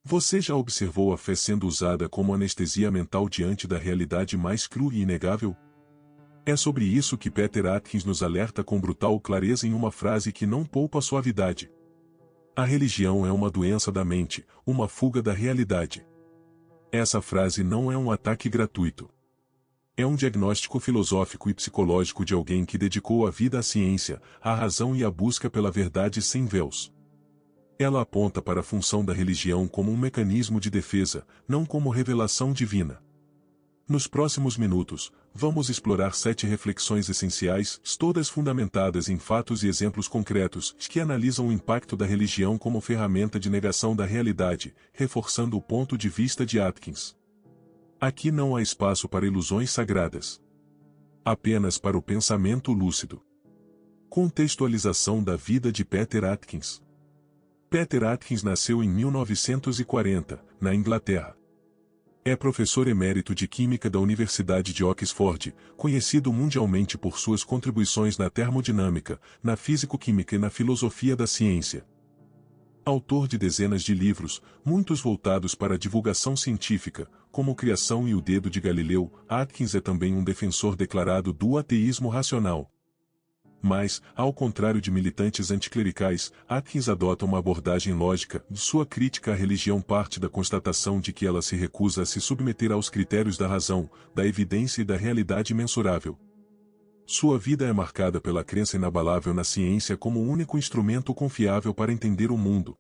Você já observou a fé sendo usada como anestesia mental diante da realidade mais crua e inegável? É sobre isso que Peter Atkins nos alerta com brutal clareza em uma frase que não poupa suavidade. A religião é uma doença da mente, uma fuga da realidade. Essa frase não é um ataque gratuito. É um diagnóstico filosófico e psicológico de alguém que dedicou a vida à ciência, à razão e à busca pela verdade sem véus. Ela aponta para a função da religião como um mecanismo de defesa, não como revelação divina. Nos próximos minutos, vamos explorar 7 reflexões essenciais, todas fundamentadas em fatos e exemplos concretos, que analisam o impacto da religião como ferramenta de negação da realidade, reforçando o ponto de vista de Atkins. Aqui não há espaço para ilusões sagradas. Apenas para o pensamento lúcido. Contextualização da vida de Peter Atkins. Peter Atkins nasceu em 1940, na Inglaterra. É professor emérito de Química da Universidade de Oxford, conhecido mundialmente por suas contribuições na termodinâmica, na físico-química e na filosofia da ciência. Autor de dezenas de livros, muitos voltados para a divulgação científica, como Criação e o Dedo de Galileu, Atkins é também um defensor declarado do ateísmo racional. Mas, ao contrário de militantes anticlericais, Atkins adota uma abordagem lógica. Sua crítica à religião parte da constatação de que ela se recusa a se submeter aos critérios da razão, da evidência e da realidade mensurável. Sua vida é marcada pela crença inabalável na ciência como o único instrumento confiável para entender o mundo.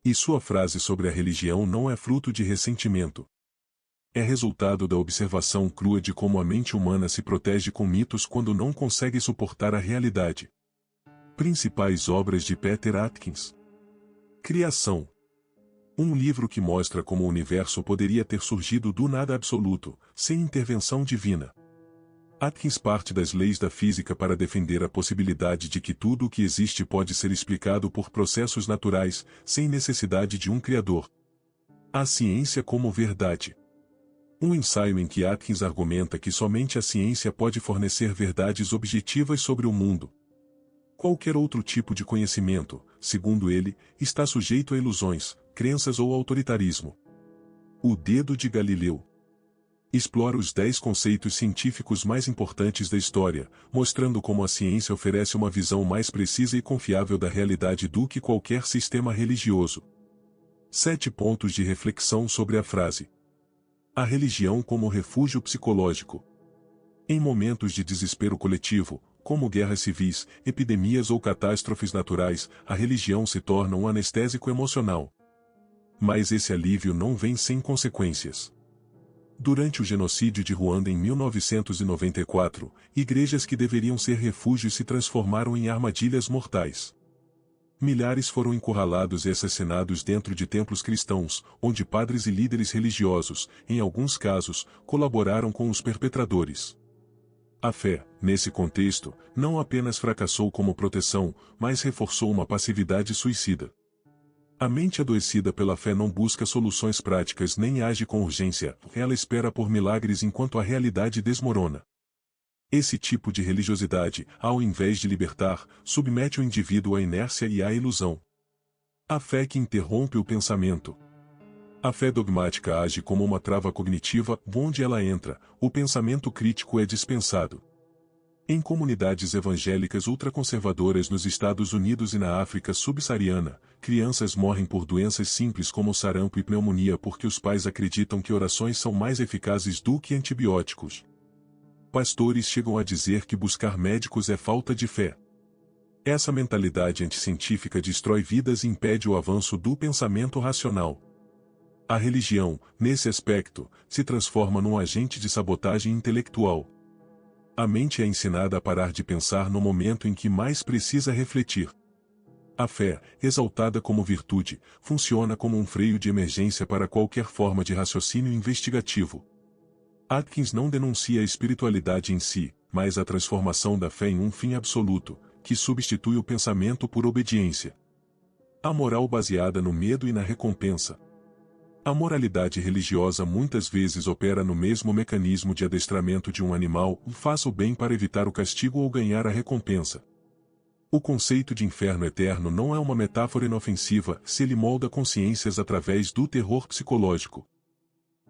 E sua frase sobre a religião não é fruto de ressentimento. É resultado da observação crua de como a mente humana se protege com mitos quando não consegue suportar a realidade. Principais obras de Peter Atkins. Criação. Um livro que mostra como o universo poderia ter surgido do nada absoluto, sem intervenção divina. Atkins parte das leis da física para defender a possibilidade de que tudo o que existe pode ser explicado por processos naturais, sem necessidade de um criador. A ciência como verdade. Um ensaio em que Atkins argumenta que somente a ciência pode fornecer verdades objetivas sobre o mundo. Qualquer outro tipo de conhecimento, segundo ele, está sujeito a ilusões, crenças ou autoritarismo. O Dedo de Galileu. Explora os 10 conceitos científicos mais importantes da história, mostrando como a ciência oferece uma visão mais precisa e confiável da realidade do que qualquer sistema religioso. 7 pontos de reflexão sobre a frase. A religião como refúgio psicológico. Em momentos de desespero coletivo, como guerras civis, epidemias ou catástrofes naturais, a religião se torna um anestésico emocional. Mas esse alívio não vem sem consequências. Durante o genocídio de Ruanda em 1994, igrejas que deveriam ser refúgios se transformaram em armadilhas mortais. Milhares foram encurralados e assassinados dentro de templos cristãos, onde padres e líderes religiosos, em alguns casos, colaboraram com os perpetradores. A fé, nesse contexto, não apenas fracassou como proteção, mas reforçou uma passividade suicida. A mente adoecida pela fé não busca soluções práticas nem age com urgência, ela espera por milagres enquanto a realidade desmorona. Esse tipo de religiosidade, ao invés de libertar, submete o indivíduo à inércia e à ilusão. A fé que interrompe o pensamento. A fé dogmática age como uma trava cognitiva, onde ela entra, o pensamento crítico é dispensado. Em comunidades evangélicas ultraconservadoras nos Estados Unidos e na África subsaariana, crianças morrem por doenças simples como sarampo e pneumonia porque os pais acreditam que orações são mais eficazes do que antibióticos. Pastores chegam a dizer que buscar médicos é falta de fé. Essa mentalidade anticientífica destrói vidas e impede o avanço do pensamento racional. A religião, nesse aspecto, se transforma num agente de sabotagem intelectual. A mente é ensinada a parar de pensar no momento em que mais precisa refletir. A fé, exaltada como virtude, funciona como um freio de emergência para qualquer forma de raciocínio investigativo. Atkins não denuncia a espiritualidade em si, mas a transformação da fé em um fim absoluto, que substitui o pensamento por obediência. A moral baseada no medo e na recompensa. A moralidade religiosa muitas vezes opera no mesmo mecanismo de adestramento de um animal, faça o bem para evitar o castigo ou ganhar a recompensa. O conceito de inferno eterno não é uma metáfora inofensiva se ele molda consciências através do terror psicológico.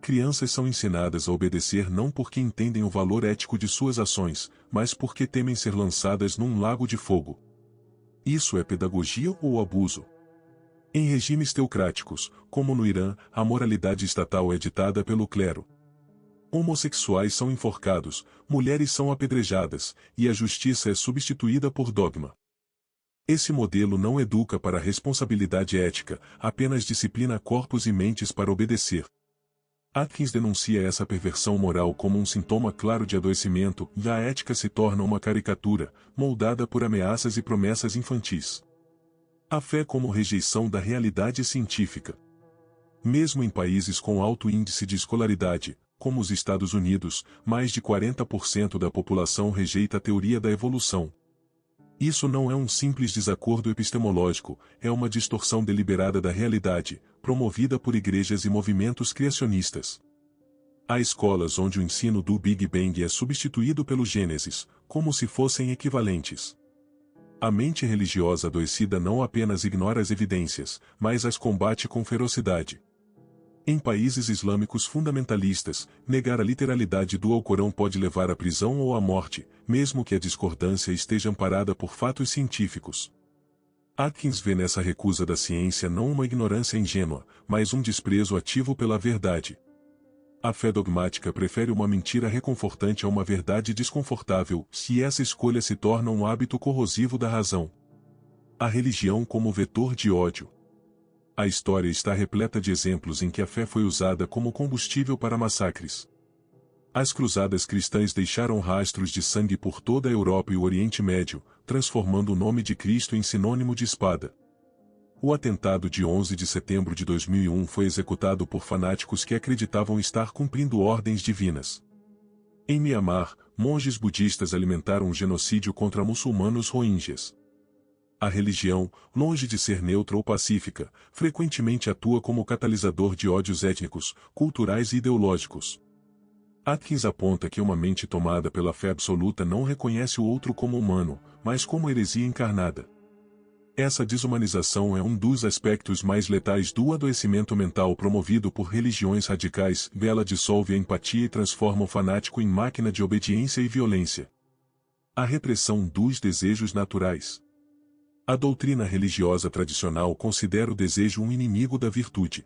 Crianças são ensinadas a obedecer não porque entendem o valor ético de suas ações, mas porque temem ser lançadas num lago de fogo. Isso é pedagogia ou abuso? Em regimes teocráticos, como no Irã, a moralidade estatal é ditada pelo clero. Homossexuais são enforcados, mulheres são apedrejadas, e a justiça é substituída por dogma. Esse modelo não educa para a responsabilidade ética, apenas disciplina corpos e mentes para obedecer. Atkins denuncia essa perversão moral como um sintoma claro de adoecimento, e a ética se torna uma caricatura, moldada por ameaças e promessas infantis. A fé como rejeição da realidade científica. Mesmo em países com alto índice de escolaridade, como os Estados Unidos, mais de 40% da população rejeita a teoria da evolução. Isso não é um simples desacordo epistemológico, é uma distorção deliberada da realidade, promovida por igrejas e movimentos criacionistas. Há escolas onde o ensino do Big Bang é substituído pelo Gênesis, como se fossem equivalentes. A mente religiosa adoecida não apenas ignora as evidências, mas as combate com ferocidade. Em países islâmicos fundamentalistas, negar a literalidade do Alcorão pode levar à prisão ou à morte, mesmo que a discordância esteja amparada por fatos científicos. Atkins vê nessa recusa da ciência não uma ignorância ingênua, mas um desprezo ativo pela verdade. A fé dogmática prefere uma mentira reconfortante a uma verdade desconfortável, se essa escolha se torna um hábito corrosivo da razão. A religião como vetor de ódio. A história está repleta de exemplos em que a fé foi usada como combustível para massacres. As cruzadas cristãs deixaram rastros de sangue por toda a Europa e o Oriente Médio, transformando o nome de Cristo em sinônimo de espada. O atentado de 11 de setembro de 2001 foi executado por fanáticos que acreditavam estar cumprindo ordens divinas. Em Mianmar, monges budistas alimentaram um genocídio contra muçulmanos rohingyas. A religião, longe de ser neutra ou pacífica, frequentemente atua como catalisador de ódios étnicos, culturais e ideológicos. Atkins aponta que uma mente tomada pela fé absoluta não reconhece o outro como humano, mas como heresia encarnada. Essa desumanização é um dos aspectos mais letais do adoecimento mental promovido por religiões radicais. Ela dissolve a empatia e transforma o fanático em máquina de obediência e violência. A repressão dos desejos naturais. A doutrina religiosa tradicional considera o desejo um inimigo da virtude.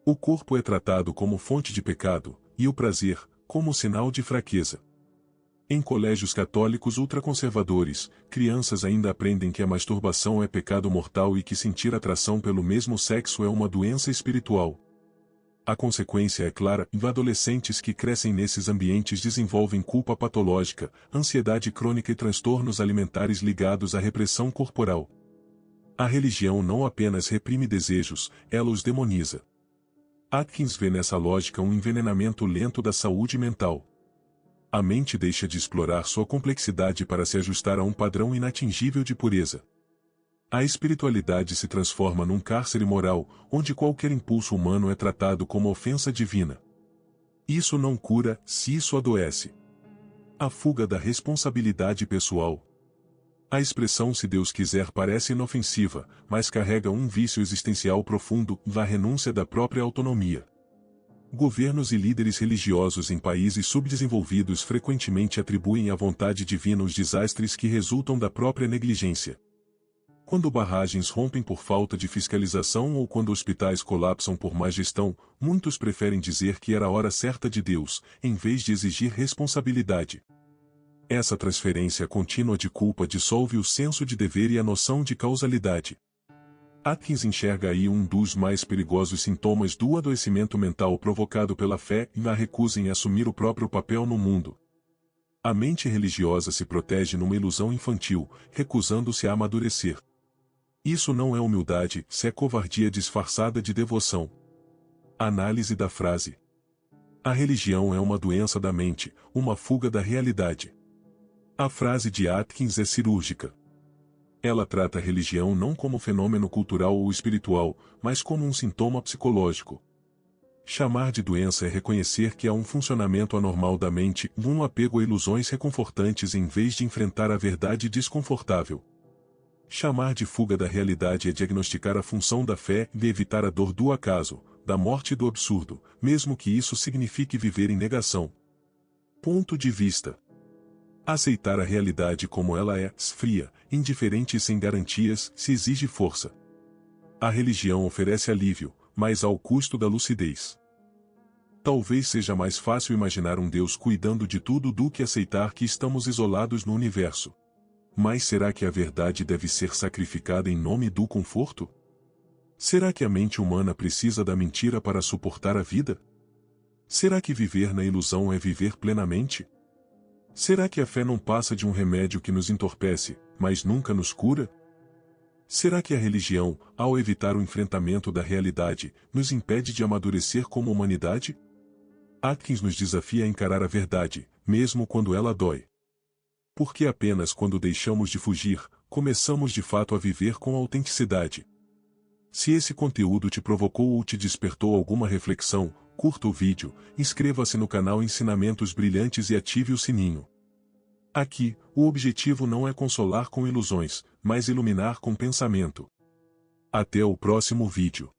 O corpo é tratado como fonte de pecado, e o prazer, como sinal de fraqueza. Em colégios católicos ultraconservadores, crianças ainda aprendem que a masturbação é pecado mortal e que sentir atração pelo mesmo sexo é uma doença espiritual. A consequência é clara, e adolescentes que crescem nesses ambientes desenvolvem culpa patológica, ansiedade crônica e transtornos alimentares ligados à repressão corporal. A religião não apenas reprime desejos, ela os demoniza. Atkins vê nessa lógica um envenenamento lento da saúde mental. A mente deixa de explorar sua complexidade para se ajustar a um padrão inatingível de pureza. A espiritualidade se transforma num cárcere moral, onde qualquer impulso humano é tratado como ofensa divina. Isso não cura, se isso adoece. A fuga da responsabilidade pessoal. A expressão "se Deus quiser" parece inofensiva, mas carrega um vício existencial profundo, a renúncia da própria autonomia. Governos e líderes religiosos em países subdesenvolvidos frequentemente atribuem à vontade divina os desastres que resultam da própria negligência. Quando barragens rompem por falta de fiscalização ou quando hospitais colapsam por má gestão, muitos preferem dizer que era a hora certa de Deus, em vez de exigir responsabilidade. Essa transferência contínua de culpa dissolve o senso de dever e a noção de causalidade. Atkins enxerga aí um dos mais perigosos sintomas do adoecimento mental provocado pela fé e a recusa em assumir o próprio papel no mundo. A mente religiosa se protege numa ilusão infantil, recusando-se a amadurecer. Isso não é humildade, isso é covardia disfarçada de devoção. Análise da frase. A religião é uma doença da mente, uma fuga da realidade. A frase de Atkins é cirúrgica. Ela trata a religião não como fenômeno cultural ou espiritual, mas como um sintoma psicológico. Chamar de doença é reconhecer que há um funcionamento anormal da mente, um apego a ilusões reconfortantes em vez de enfrentar a verdade desconfortável. Chamar de fuga da realidade é diagnosticar a função da fé e evitar a dor do acaso, da morte e do absurdo, mesmo que isso signifique viver em negação. Ponto de vista. Aceitar a realidade como ela é, fria, indiferente e sem garantias, se exige força. A religião oferece alívio, mas ao custo da lucidez. Talvez seja mais fácil imaginar um Deus cuidando de tudo do que aceitar que estamos isolados no universo. Mas será que a verdade deve ser sacrificada em nome do conforto? Será que a mente humana precisa da mentira para suportar a vida? Será que viver na ilusão é viver plenamente? Será que a fé não passa de um remédio que nos entorpece, mas nunca nos cura? Será que a religião, ao evitar o enfrentamento da realidade, nos impede de amadurecer como humanidade? Atkins nos desafia a encarar a verdade, mesmo quando ela dói. Porque apenas quando deixamos de fugir, começamos de fato a viver com autenticidade. Se esse conteúdo te provocou ou te despertou alguma reflexão, curta o vídeo, inscreva-se no canal Ensinamentos Brilhantes e ative o sininho. Aqui, o objetivo não é consolar com ilusões, mas iluminar com pensamento. Até o próximo vídeo.